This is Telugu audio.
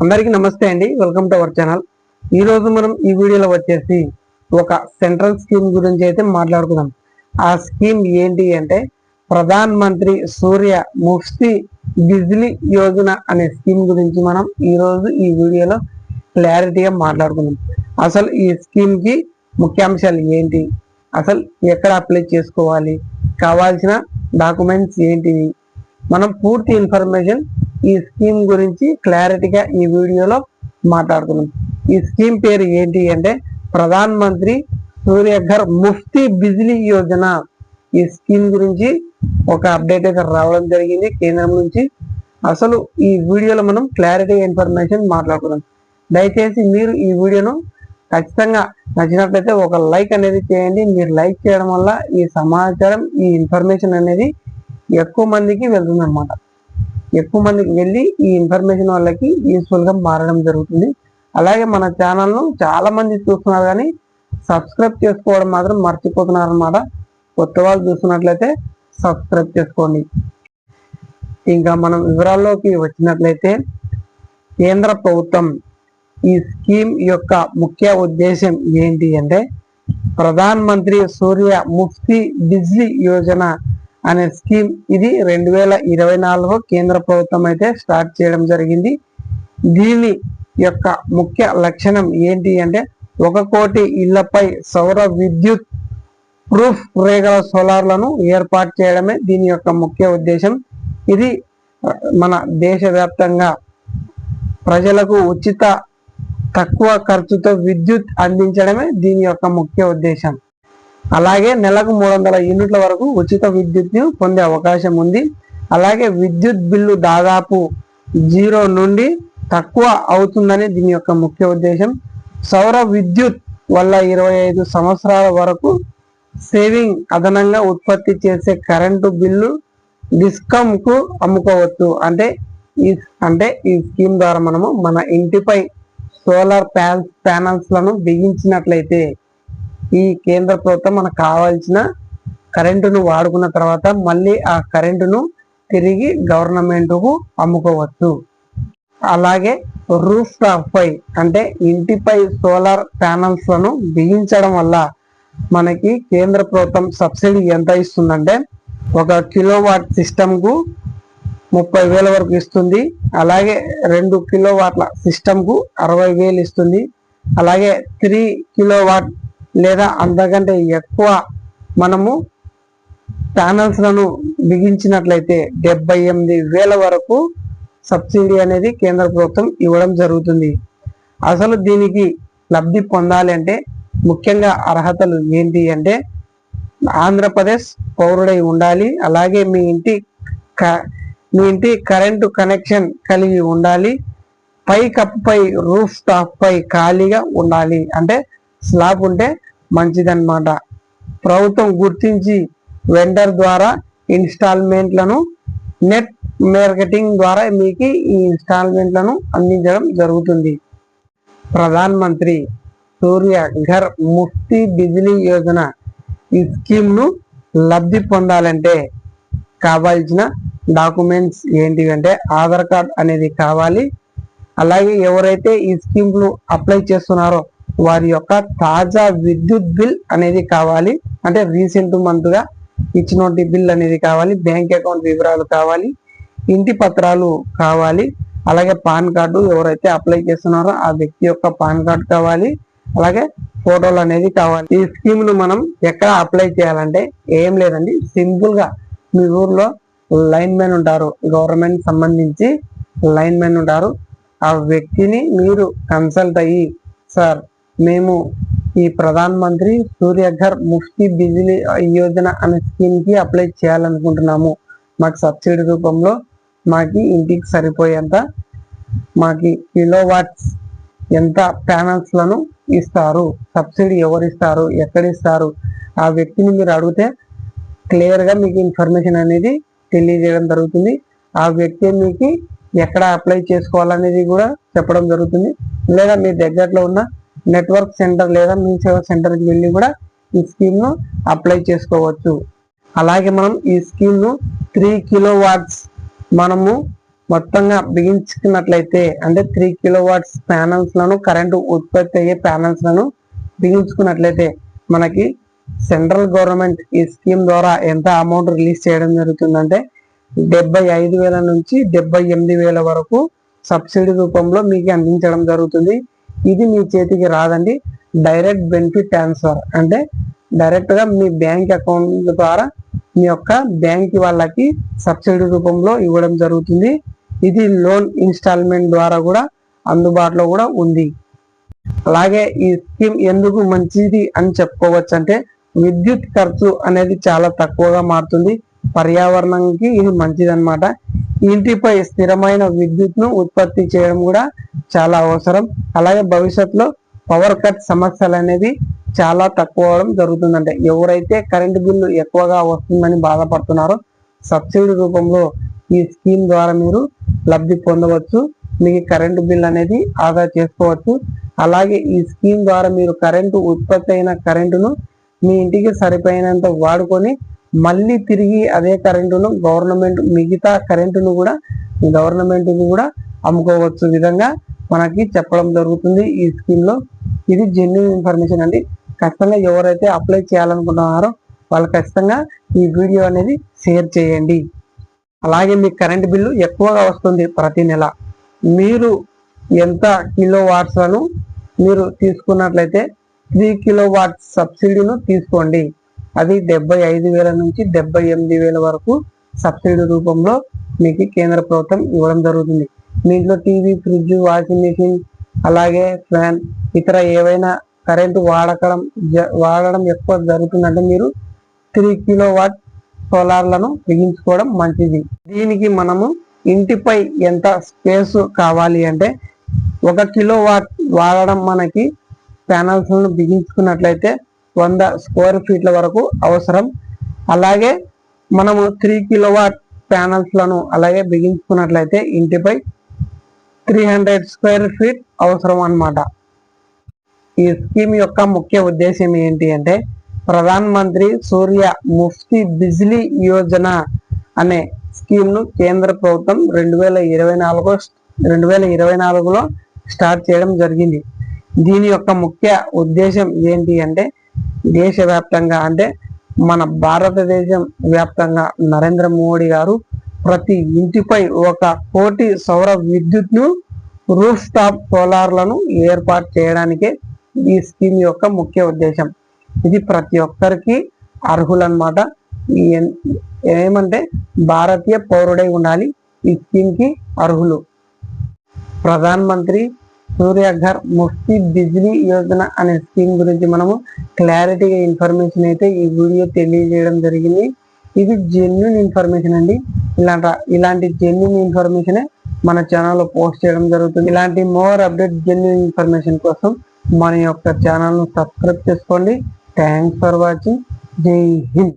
అందరికీ నమస్తే అండి, వెల్కమ్ టు అవర్ ఛానల్. ఈ రోజు మనం ఈ వీడియోలో వచ్చేసి ఒక సెంట్రల్ స్కీమ్ గురించి అయితే మాట్లాడుకుందాం. ఆ స్కీమ్ ఏంటి అంటే ప్రధాన్ మంత్రి సూర్య ముఫ్తీ బిజ్లీ యోజన అనే స్కీమ్ గురించి మనం ఈ రోజు ఈ వీడియోలో క్లారిటీగా మాట్లాడుకుందాం. అసలు ఈ స్కీమ్ కి ముఖ్యాంశాలు ఏంటి, అసలు ఎక్కడ అప్లై చేసుకోవాలి, కావాల్సిన డాక్యుమెంట్స్ ఏంటివి, మనం పూర్తి ఇన్ఫర్మేషన్ ఈ స్కీమ్ గురించి క్లారిటీగా ఈ వీడియోలో మాట్లాడుకున్నాం. ఈ స్కీమ్ పేరు ఏంటి అంటే ప్రధాన్ మంత్రి సూర్యఘర్ ముఫ్తీ బిజ్లీ యోజన. ఈ స్కీమ్ గురించి ఒక అప్డేట్ అయితే రావడం జరిగింది కేంద్రం నుంచి. అసలు ఈ వీడియోలో మనం క్లారిటీ ఇన్ఫర్మేషన్ మాట్లాడుకున్నాం. దయచేసి మీరు ఈ వీడియోను ఖచ్చితంగా నచ్చినట్లయితే ఒక లైక్ అనేది చేయండి. మీరు లైక్ చేయడం వల్ల ఈ సమాచారం, ఈ ఇన్ఫర్మేషన్ అనేది ఎక్కువ మందికి వెళ్తుంది అనమాట. ఎక్కువ మందికి వెళ్ళి ఈ ఇన్ఫర్మేషన్ వాళ్ళకి యూస్ఫుల్ గా మారడం జరుగుతుంది. అలాగే మన ఛానల్ను చాలా మంది చూస్తున్నారు కానీ సబ్స్క్రైబ్ చేసుకోవడం మాత్రం మర్చిపోతున్నారు అనమాట. కొత్త వాళ్ళు చూస్తున్నట్లయితే సబ్స్క్రైబ్ చేసుకోండి. ఇంకా మనం వివరాల్లోకి వచ్చినట్లయితే కేంద్ర ప్రభుత్వం ఈ స్కీమ్ యొక్క ముఖ్య ఉద్దేశం ఏంటి అంటే ప్రధాన్ మంత్రి సూర్య ముఫ్తీ బిజ్లీ యోజన అనే స్కీమ్. ఇది 2024 కేంద్ర ప్రభుత్వం అయితే స్టార్ట్ చేయడం జరిగింది. దీని యొక్క ముఖ్య లక్షణం ఏంటి అంటే 1 కోటి ఇళ్లపై సౌర విద్యుత్ ప్రూఫ్ రేగల సోలార్లను ఏర్పాటు చేయడమే దీని యొక్క ముఖ్య ఉద్దేశం. ఇది మన దేశవ్యాప్తంగా ప్రజలకు ఉచిత తక్కువ ఖర్చుతో విద్యుత్ అందించడమే దీని యొక్క ముఖ్య ఉద్దేశం. అలాగే నెలకు 300 యూనిట్ల వరకు ఉచిత విద్యుత్ను పొందే అవకాశం ఉంది. అలాగే విద్యుత్ బిల్లు దాదాపు 0 నుండి తక్కువ అవుతుందని దీని యొక్క ముఖ్య ఉద్దేశం. సౌర విద్యుత్ వల్ల 25 సంవత్సరాల వరకు సేవింగ్, అదనంగా ఉత్పత్తి చేసే కరెంటు బిల్లు డిస్కమ్ కు అమ్ముకోవచ్చు. అంటే ఈ స్కీమ్ ద్వారా మనము మన ఇంటిపై సోలార్ ప్యానల్స్ లను బిగించినట్లయితే ఈ కేంద్ర ప్రభుత్వం మనకు కావాల్సిన కరెంటును వాడుకున్న తర్వాత మళ్ళీ ఆ కరెంటును తిరిగి గవర్నమెంట్ కు అమ్ముకోవచ్చు. అలాగే రూఫ్ టాప్ పై అంటే ఇంటిపై సోలార్ ప్యానల్స్ లను బిగించడం వల్ల మనకి కేంద్ర ప్రభుత్వం సబ్సిడీ ఎంత ఇస్తుందంటే 1 కిలోవాట్ సిస్టమ్ కు 30,000 వరకు ఇస్తుంది. అలాగే 2 కిలోవాట్ల సిస్టమ్ కు 60,000 ఇస్తుంది. అలాగే 3 కిలోవాట్ లేదా అంతకంటే ఎక్కువ మనము ప్యానల్స్ లను బిగించినట్లయితే 78,000 వరకు సబ్సిడీ అనేది కేంద్ర ప్రభుత్వం ఇవ్వడం జరుగుతుంది. అసలు దీనికి లబ్ధి పొందాలి అంటే ముఖ్యంగా అర్హతలు ఏంటి అంటే ఆంధ్రప్రదేశ్ పౌరుడై ఉండాలి. అలాగే మీ ఇంటి కరెంటు కనెక్షన్ కలిగి ఉండాలి. పై కప్పుపై రూఫ్ టాప్ పై ఖాళీగా ఉండాలి, అంటే స్లాబ్ ఉంటే మంచిదన్నమాట. ప్రభుత్వం గుర్తించి వెండర్ ద్వారా ఇన్స్టాల్మెంట్లను నెట్ మార్కెటింగ్ ద్వారా మీకు ఈ ఇన్స్టాల్మెంట్లను అందించడం జరుగుతుంది. ప్రధాన్ మంత్రి సూర్య ఘర్ ముఫ్తీ బిజ్లీ యోజన ఈ స్కీమ్ ను లబ్ధి పొందాలంటే కావాల్సిన డాక్యుమెంట్స్ ఏంటి అంటే ఆధార్ కార్డ్ అనేది కావాలి. అలాగే ఎవరైతే ఈ స్కీమ్ ను అప్లై చేస్తున్నారో వారి యొక్క తాజా విద్యుత్ బిల్ అనేది కావాలి, అంటే రీసెంట్ మంత్ గా ఇచ్చినటువంటి బిల్ అనేది కావాలి. బ్యాంక్ అకౌంట్ వివరాలు కావాలి, ఇంటి పత్రాలు కావాలి. అలాగే పాన్ కార్డు, ఎవరైతే అప్లై చేస్తున్నారో ఆ వ్యక్తి యొక్క పాన్ కార్డు కావాలి. అలాగే ఫోటోలు అనేది కావాలి. ఈ స్కీమ్ ను మనం ఎక్కడ అప్లై చేయాలంటే ఏం లేదండి, సింపుల్ గా మీ ఊర్లో లైన్ మెన్ ఉంటారు, గవర్నమెంట్ సంబంధించి లైన్ మెన్ ఉంటారు. ఆ వ్యక్తిని మీరు కన్సల్ట్ అయ్యి, సార్ మేము ఈ ప్రధాన్ మంత్రి సూర్యఘర్ ముఫ్తీ బిజ్లీ యోజన అనే స్కీమ్ కి అప్లై చేయాలనుకుంటున్నాము. మాకు సబ్సిడీ రూపంలో మాకి ఇంటికి సరిపోయేంత మాకి కిలోవాట్స్ ఎంత ప్యానల్స్ లను ఇస్తారు, సబ్సిడీ ఎవరు ఇస్తారు, ఎక్కడ ఇస్తారు, ఆ వ్యక్తిని మీరు అడిగితే క్లియర్ గా మీకు ఇన్ఫర్మేషన్ అనేది తెలియజేయడం జరుగుతుంది. ఆ వ్యక్తి మీకు ఎక్కడ అప్లై చేసుకోవాలనేది కూడా చెప్పడం జరుగుతుంది. లేదా మీ దగ్గరలో ఉన్న నెట్వర్క్ సెంటర్ లేదా మీ సేవా సెంటర్కి వెళ్ళి కూడా ఈ స్కీమ్ ను అప్లై చేసుకోవచ్చు. అలాగే మనం ఈ స్కీమ్ ను 3 కిలోవాట్స్ మనము మొత్తంగా బిగించుకున్నట్లయితే అంటే 3 కిలోవాట్స్ ప్యానల్స్ లను కరెంటు ఉత్పత్తి అయ్యే ప్యానల్స్ లను బిగించుకున్నట్లయితే మనకి సెంట్రల్ గవర్నమెంట్ ఈ స్కీమ్ ద్వారా ఎంత అమౌంట్ రిలీజ్ చేయడం జరుగుతుందంటే 75,000 నుంచి 78,000 వరకు సబ్సిడీ రూపంలో మీకు అందించడం జరుగుతుంది. ఇది మీ చేతికి రాదండి, డైరెక్ట్ బెనిఫిట్ ట్రాన్స్ఫర్ అంటే డైరెక్ట్ గా మీ బ్యాంక్ అకౌంట్ ద్వారా మీ యొక్క బ్యాంక్ వాళ్ళకి సబ్సిడీ రూపంలో ఇవ్వడం జరుగుతుంది. ఇది లోన్ ఇన్స్టాల్మెంట్ ద్వారా కూడా అందుబాటులో కూడా ఉంది. అలాగే ఈ స్కీమ్ ఎందుకు మంచిది అని చెప్పుకోవచ్చు అంటే విద్యుత్ ఖర్చు అనేది చాలా తక్కువగా మారుతుంది, పర్యావరణానికి ఇది మంచిది అనమాట. ఇంటిపై స్థిరమైన విద్యుత్ను ఉత్పత్తి చేయడం కూడా చాలా అవసరం. అలాగే భవిష్యత్తులో పవర్ కట్ సమస్యలు అనేది చాలా తక్కువ అవడం జరుగుతుందంటే ఎవరైతే కరెంటు బిల్లు ఎక్కువగా వస్తుందని బాధపడుతున్నారో సబ్సిడీ రూపంలో ఈ స్కీమ్ ద్వారా మీరు లబ్ధి పొందవచ్చు, మీకు కరెంటు బిల్ అనేది ఆదా చేసుకోవచ్చు. అలాగే ఈ స్కీమ్ ద్వారా మీరు కరెంటు ఉత్పత్తి అయిన కరెంటును మీ ఇంటికి సరిపోయినంత వాడుకొని మళ్ళీ తిరిగి అదే కరెంటును గవర్నమెంట్ మిగతా కరెంటును కూడా గవర్నమెంట్కి కూడా అమ్ముకోవచ్చు విధంగా మనకి చెప్పడం జరుగుతుంది ఈ స్కీమ్ లో. ఇది జెన్యూన్ ఇన్ఫర్మేషన్ అండి. ఖచ్చితంగా ఎవరైతే అప్లై చేయాలనుకుంటున్నారో వాళ్ళు ఖచ్చితంగా ఈ వీడియో అనేది షేర్ చేయండి. అలాగే మీ కరెంట్ బిల్లు ఎక్కువగా వస్తుంది ప్రతి నెల, మీరు ఎంత కిలో వాట్స్లను మీరు తీసుకున్నట్లయితే 3 కిలోవాట్స్ సబ్సిడీను తీసుకోండి. అది 75,000 నుంచి 78,000 వరకు సబ్సిడీ రూపంలో మీకు కేంద్ర ప్రభుత్వం ఇవ్వడం జరుగుతుంది. మీ ఇంట్లో టీవీ, ఫ్రిడ్జ్, వాషింగ్ మెషిన్ అలాగే ఫ్యాన్ ఇతర ఏవైనా కరెంటు వాడడం ఎక్కువ జరుగుతుందంటే మీరు 3 కిలోవాట్ సోలార్లను బిగించుకోవడం మంచిది. దీనికి మనము ఇంటిపై ఎంత స్పేస్ కావాలి అంటే 1 కిలోవాట్ వాడడం మనకి ప్యానల్స్ లను బిగించుకున్నట్లయితే 100 స్క్వేర్ ఫీట్ల వరకు అవసరం. అలాగే మనము 3 కిలోవాట్ ప్యానల్స్ లను అలాగే బిగించుకున్నట్లయితే ఇంటిపై 300 స్క్వేర్ ఫీట్ అవసరం అన్నమాట. ఈ స్కీమ్ యొక్క ముఖ్య ఉద్దేశం ఏంటి అంటే ప్రధాన్ మంత్రి సూర్య ముఫ్తీ బిజ్లీ యోజన అనే స్కీమ్ ను కేంద్ర ప్రభుత్వం 2024లో స్టార్ట్ చేయడం జరిగింది. దీని యొక్క ముఖ్య ఉద్దేశం ఏంటి అంటే దేశవ్యాప్తంగా అంటే మన భారతదేశం వ్యాప్తంగా నరేంద్ర మోడీ గారు ప్రతి ఇంటిపై 1 కోటి సౌర విద్యుత్ను రూఫ్ టాప్ సోలార్లను ఏర్పాటు చేయడానికే ఈ స్కీమ్ యొక్క ముఖ్య ఉద్దేశం. ఇది ప్రతి ఒక్కరికి అర్హులన్నమాట. ఏమంటే భారతీయ పౌరుడై ఉండాలి ఈ స్కీమ్ కి అర్హులు. ప్రధాన్ మంత్రి సూర్యఘర్ ముఫ్తీ బిజ్లీ యోజన అనే స్కీమ్ గురించి మనము క్లారిటీగా ఇన్ఫర్మేషన్ అయితే ఈ వీడియో తెలియజేయడం జరిగింది. ఇది జెన్యూన్ ఇన్ఫర్మేషన్ అండి. ఇలాంటి జెన్యూన్ ఇన్ఫర్మేషన్ మన ఛానల్లో పోస్ట్ చేయడం జరుగుతుంది. ఇలాంటి మోర్ అప్డేట్ జెన్యూన్ ఇన్ఫర్మేషన్ కోసం మన యొక్క ఛానల్ను సబ్స్క్రైబ్ చేసుకోండి. Thanks for watching. జై హింద్.